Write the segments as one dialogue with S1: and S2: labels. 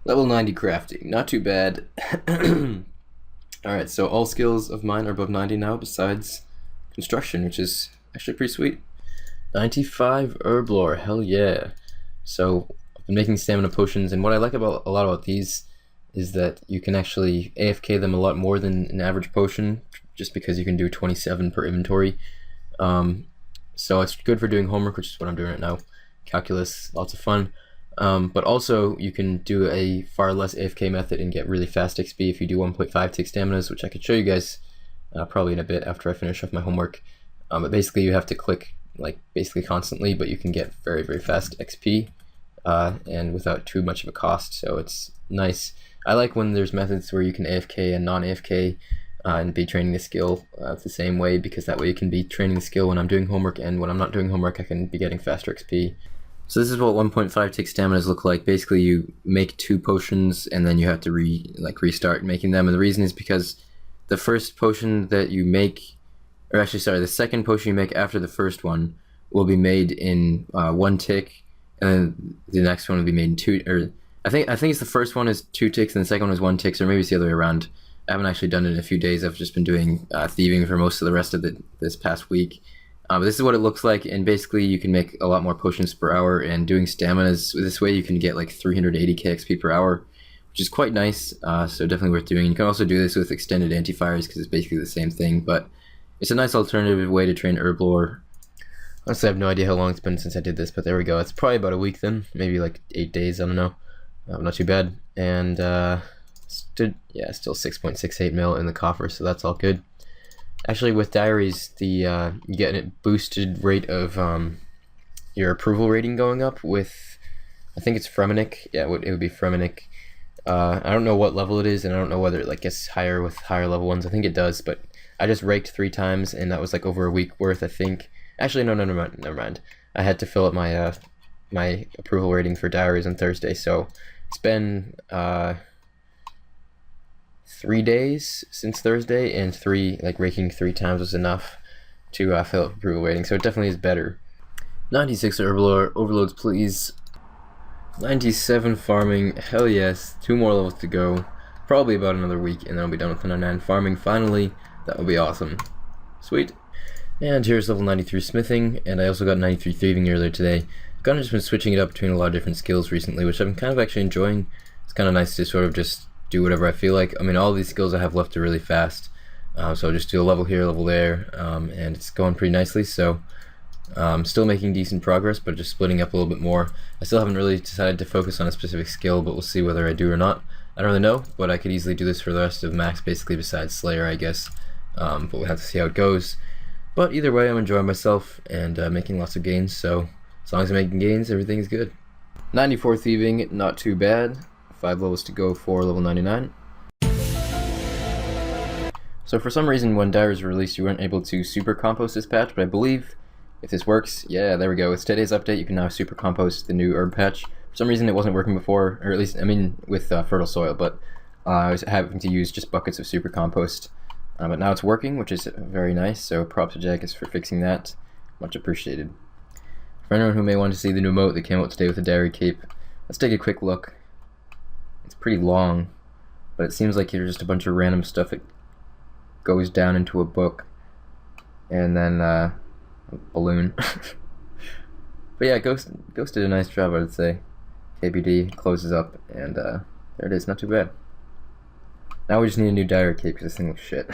S1: Level 90 crafting, not too bad. Alright, so all skills of mine are above 90 now, besides construction, which is actually pretty sweet. 95 herb lore, hell yeah. So I've been making stamina potions, and what I like about a lot about these is that you can actually AFK them a lot more than an average potion, just because you can do 27 per inventory. So it's good for doing homework, which is what I'm doing right now. Calculus, lots of fun. But also you can do a far less AFK method and get really fast XP if you do 1.5 tick staminas, which I could show you guys probably in a bit after I finish off my homework. But basically you have to click like basically constantly, but you can get very, very fast XP and without too much of a cost, so it's nice. I like when there's methods where you can AFK and non-AFK and be training the skill the same way, because that way you can be training the skill when I'm doing homework, and when I'm not doing homework I can be getting faster XP. So this is what 1.5 tick staminas look like. Basically you make 2 potions and then you have to restart making them, and the reason is because the first potion that you make, or actually sorry, the second potion you make after the first one will be made in 1 tick, and then the next one will be made in 2, or I think it's the first one is 2 ticks and the second one is 1 tick, or maybe it's the other way around. I haven't actually done it in a few days. I've just been doing thieving for most of the rest of this past week. But this is what it looks like, and basically you can make a lot more potions per hour, and doing staminas this way you can get like 380k XP per hour, which is quite nice, so definitely worth doing. You can also do this with extended anti-fires because it's basically the same thing, but it's a nice alternative way to train herb lore. Honestly, I have no idea how long it's been since I did this, but there we go. It's probably about a week then, maybe like 8 days, I don't know. Not too bad, and still 6.68 mil in the coffer, so that's all good. Actually, with diaries, you get a boosted rate of your approval rating going up with, I think it's Fremenic. Yeah, it would be Fremenic. I don't know what level it is, and I don't know whether it like gets higher with higher level ones. I think it does, but I just raked 3 times, and that was like over a week worth, I think. Actually, no, never mind. I had to fill up my my approval rating for diaries on Thursday, so it's been 3 days since Thursday, and raking 3 times was enough to fill up approval rating, so it definitely is better. 96 overloads, please. 97 farming, hell yes. 2 more levels to go, probably about another week, and then I'll be done with 99 farming finally. That would be awesome. Sweet. And here's level 93 smithing, and I also got 93 thieving earlier today. I've kind of just been switching it up between a lot of different skills recently, which I'm kind of actually enjoying. It's kind of nice to sort of just do whatever I feel like. I mean, all these skills I have left are really fast, so I'll just do a level here, a level there, and it's going pretty nicely. So still making decent progress, but just splitting up a little bit more. I still haven't really decided to focus on a specific skill, but we'll see whether I do or not. I don't really know, but I could easily do this for the rest of max, basically, besides Slayer, I guess. But we'll have to see how it goes. But either way, I'm enjoying myself and making lots of gains, so as long as I'm making gains, everything's good. 94 thieving, not too bad. 5 levels to go for level 99. So for some reason when diaries were released you weren't able to super compost this patch, but I believe if this works, yeah, there we go. With today's update you can now super compost the new herb patch. For some reason it wasn't working before, or at least, I mean, with fertile soil, but I was having to use just buckets of super compost. But now it's working, which is very nice, so props to Jagus for fixing that. Much appreciated. For anyone who may want to see the new emote that came out today with the diary cape, let's take a quick look. It's pretty long, but it seems like here's just a bunch of random stuff that goes down into a book, and then a balloon. But yeah, Ghost did a nice job, I would say. KBD closes up, and there it is, not too bad. Now we just need a new diary cape because this thing looks shit.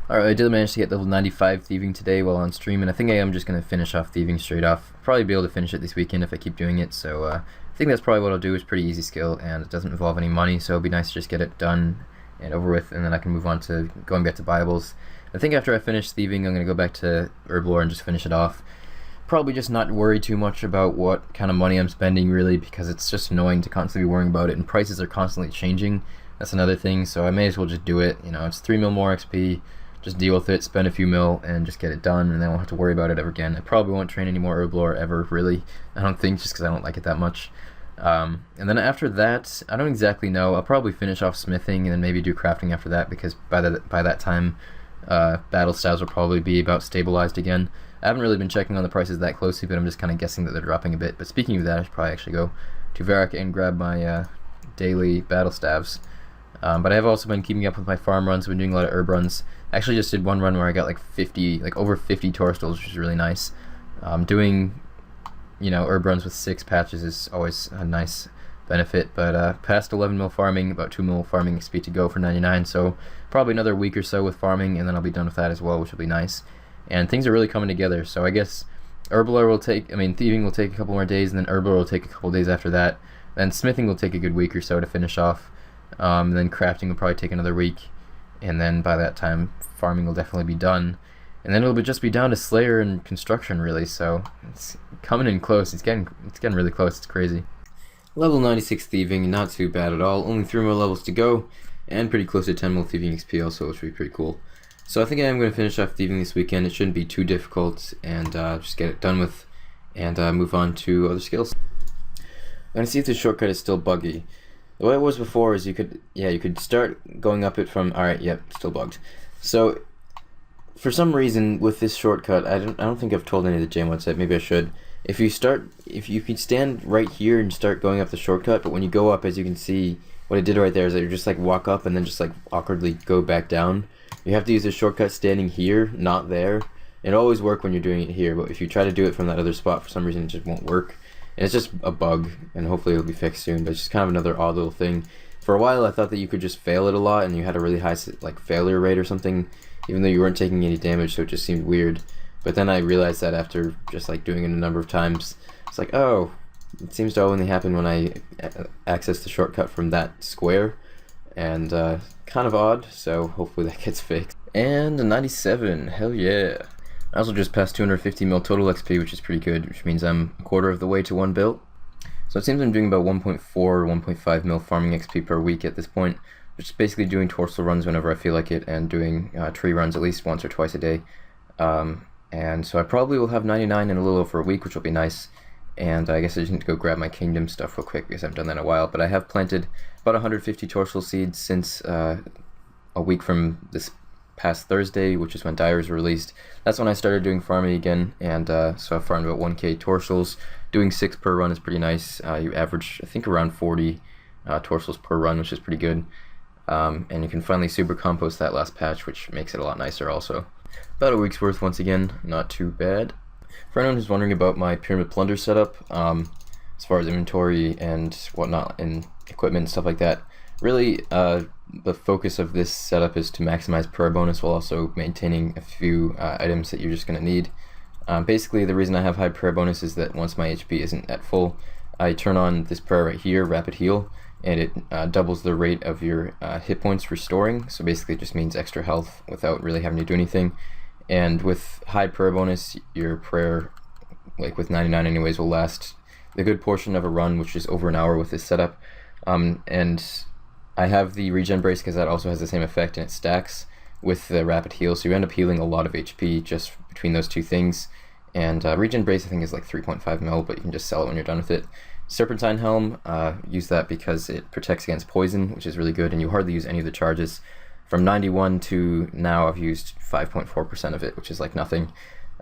S1: Alright, I did manage to get level 95 thieving today while on stream, and I think I am just going to finish off thieving straight off. Probably be able to finish it this weekend if I keep doing it, so I think that's probably what I'll do. It's a pretty easy skill, and it doesn't involve any money, so it'll be nice to just get it done and over with, and then I can move on to going back to Buyables. I think after I finish thieving, I'm going to go back to herb lore and just finish it off. Probably just not worry too much about what kind of money I'm spending, really, because it's just annoying to constantly be worrying about it, and prices are constantly changing. That's another thing, so I may as well just do it. You know, it's 3 mil more XP, just deal with it, spend a few mil, and just get it done, and then I won't have to worry about it ever again. I probably won't train any more herb lore ever, really. I don't think, just because I don't like it that much. And then after that, I don't exactly know. I'll probably finish off smithing, and then maybe do crafting after that, because by that time, battle styles will probably be about stabilized again. I haven't really been checking on the prices that closely, but I'm just kind of guessing that they're dropping a bit. But speaking of that, I should probably actually go to Varrock and grab my daily battle staves. But I have also been keeping up with my farm runs. I've been doing a lot of herb runs. I actually just did one run where I got like over 50 torstals, which is really nice. Doing, herb runs with 6 patches is always a nice benefit. But past 11 mil farming, about 2 mil farming XP to go for 99. So probably another week or so with farming, and then I'll be done with that as well, which will be nice. And things are really coming together. So I guess Thieving will take a couple more days, and then Herblore will take a couple days after that. Then Smithing will take a good week or so to finish off. Then Crafting will probably take another week, and then by that time, farming will definitely be done. And then it'll just be down to Slayer and Construction, really. So it's coming in close. It's getting really close. It's crazy. Level 96 Thieving, not too bad at all. Only 3 more levels to go, and pretty close to 10 more Thieving XP also, which would be pretty cool. So I think I am going to finish off Thieving this weekend. It shouldn't be too difficult, and just get it done with, and move on to other skills. I'm going to see if the shortcut is still buggy. The way it was before is you could start going up it from, alright, yep, still bugged. So for some reason with this shortcut, I don't think I've told any of the JMods yet, maybe I should. If you can stand right here and start going up the shortcut, but when you go up, as you can see, what it did right there is that you just like walk up and then just like awkwardly go back down. You have to use the shortcut standing here, not there. It'll always work when you're doing it here, but if you try to do it from that other spot, for some reason it just won't work. And it's just a bug, and hopefully it'll be fixed soon, but it's just kind of another odd little thing. For a while I thought that you could just fail it a lot and you had a really high failure rate or something, even though you weren't taking any damage, so it just seemed weird. But then I realized that after just doing it a number of times, it's like, oh, it seems to only happen when I access the shortcut from that square, and kind of odd, so hopefully that gets fixed. And a 97, hell yeah. I also just passed 250 mil total XP, which is pretty good, which means I'm a quarter of the way to 1 build. So it seems I'm doing about 1.4 or 1.5 mil farming XP per week at this point, which is basically doing torsal runs whenever I feel like it, and doing tree runs at least once or twice a day. And so I probably will have 99 in a little over a week, which will be nice. And I guess I just need to go grab my kingdom stuff real quick because I haven't done that in a while. But I have planted about 150 torsal seeds since a week from this past Thursday, which is when Dyers were released. That's when I started doing farming again, and so I farmed about 1k torsals. Doing 6 per run is pretty nice. You average, I think, around 40 torsals per run, which is pretty good. And you can finally super compost that last patch, which makes it a lot nicer also. About a week's worth once again, not too bad. For anyone who's wondering about my Pyramid Plunder setup, as far as inventory and whatnot, and equipment and stuff like that, really the focus of this setup is to maximize prayer bonus while also maintaining a few items that you're just going to need. Basically, the reason I have high prayer bonus is that once my HP isn't at full, I turn on this prayer right here, Rapid Heal, and it doubles the rate of your hit points restoring. So basically it just means extra health without really having to do anything. And with high prayer bonus, your prayer, like with 99 anyways, will last a good portion of a run, which is over an hour with this setup. And I have the regen brace because that also has the same effect, and it stacks with the rapid heal, so you end up healing a lot of HP just between those two things. And regen brace I think is like 3.5 mil, but you can just sell it when you're done with it. Serpentine Helm, use that because it protects against poison, which is really good, and you hardly use any of the charges. From 91 to now, I've used 5.4% of it, which is like nothing.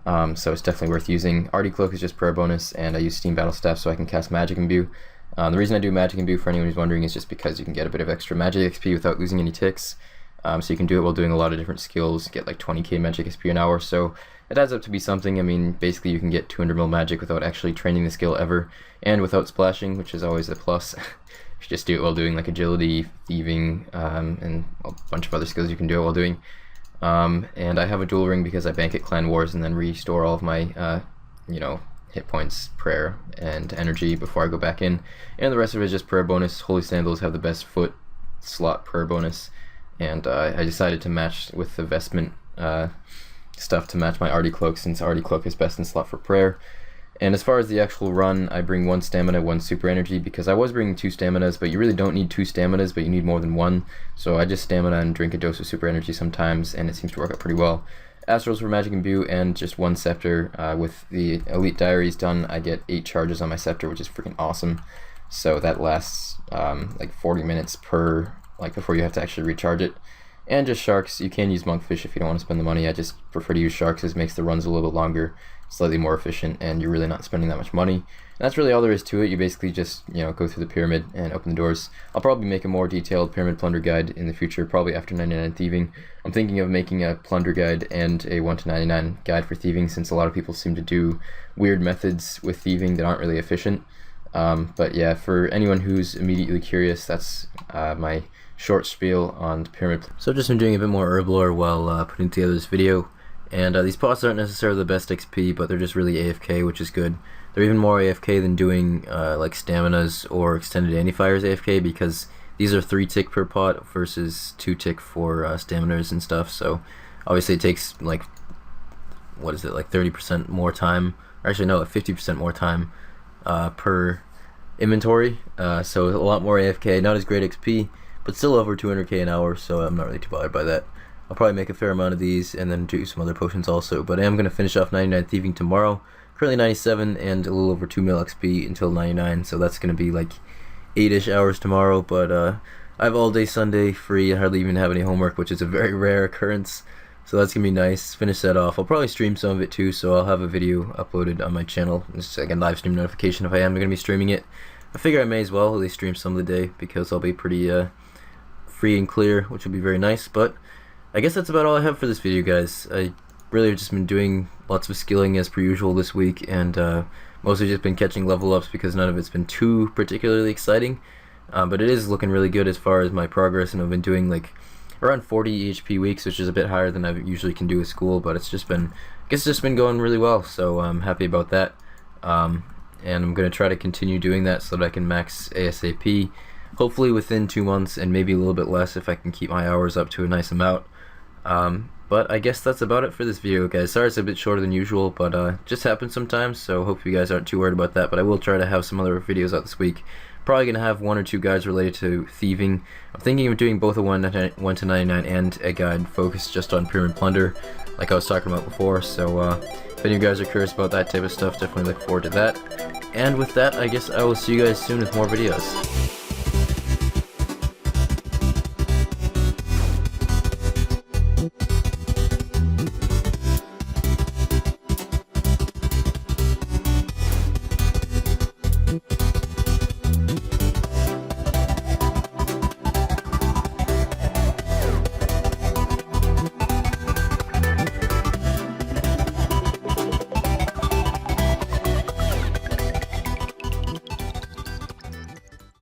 S1: So it's definitely worth using. Artie Cloak is just prayer bonus, and I use Steam Battle Staff so I can cast Magic Imbue. The reason I do Magic Imbue, for anyone who's wondering, is just because you can get a bit of extra Magic XP without losing any ticks. So you can do it while doing a lot of different skills, get like 20k Magic XP an hour, so it adds up to be something. I mean, basically you can get 200 mil Magic without actually training the skill ever, and without splashing, which is always a plus. You should just do it while doing like Agility, Thieving, and a bunch of other skills you can do it while doing. And I have a dual ring because I bank at Clan Wars and then restore all of my, hit points, prayer, and energy before I go back in. And the rest of it is just prayer bonus. Holy Sandals have the best foot slot prayer bonus. And I decided to match with the vestment stuff to match my Artie Cloak, since Artie Cloak is best in slot for prayer. And as far as the actual run, I bring 1 stamina, 1 super energy, because I was bringing 2 staminas, but you really don't need 2 staminas, but you need more than 1. So I just stamina and drink a dose of super energy sometimes, and it seems to work out pretty well. Astrals for Magic Imbue, and just 1 scepter. With the Elite Diaries done, I get 8 charges on my scepter, which is freaking awesome. So that lasts like 40 minutes per, before you have to actually recharge it. And just sharks. You can use monkfish if you don't want to spend the money. I just prefer to use sharks, as it makes the runs a little bit longer, slightly more efficient, and you're really not spending that much money. And that's really all there is to it. You basically just, you know, go through the pyramid and open the doors. I'll probably make a more detailed pyramid plunder guide in the future, probably after 99 thieving. I'm thinking of making a plunder guide and a 1 to 99 guide for thieving, since a lot of people seem to do weird methods with thieving that aren't really efficient. But yeah, for anyone who's immediately curious, that's my short spiel on pyramid. So I've just been doing a bit more herb lore while putting together this video. And these pots aren't necessarily the best XP, but they're just really AFK, which is good. They're even more AFK than doing like staminas or extended anti-fires AFK, because these are 3 tick per pot versus 2 tick for staminas and stuff. So obviously it takes like, what is it, like 30% more time, or actually no, 50% more time per inventory. So a lot more AFK, not as great XP, but still over 200k an hour, so I'm not really too bothered by that. I'll probably make a fair amount of these and then do some other potions also, but I am going to finish off 99 thieving tomorrow. Currently 97 and a little over 2 mil XP until 99, so that's going to be like 8-ish hours tomorrow, but I have all day Sunday free. I hardly even have any homework, which is a very rare occurrence, so that's going to be nice. Finish that off. I'll probably stream some of it too, so I'll have a video uploaded on my channel. It's like a live stream notification if I am going to be streaming it. I figure I may as well at least stream some of the day, because I'll be pretty free and clear, which will be very nice. But I guess that's about all I have for this video, guys. I really have just been doing lots of skilling as per usual this week, and mostly just been catching level ups, because none of it's been too particularly exciting. But it is looking really good as far as my progress, and I've been doing like around 40 EHP weeks, which is a bit higher than I usually can do with school, but it's just been, I guess it's just been going really well, so I'm happy about that. And I'm going to try to continue doing that so that I can max ASAP, hopefully within 2 months, and maybe a little bit less if I can keep my hours up to a nice amount. But I guess that's about it for this video, guys. Sorry it's a bit shorter than usual, but just happens sometimes, so hope you guys aren't too worried about that. But I will try to have some other videos out this week. Probably going to have 1 or 2 guides related to thieving. I'm thinking of doing both a 1 to 99 and a guide focused just on pyramid plunder, like I was talking about before. So if any of you guys are curious about that type of stuff, definitely look forward to that. And with that, I guess I will see you guys soon with more videos.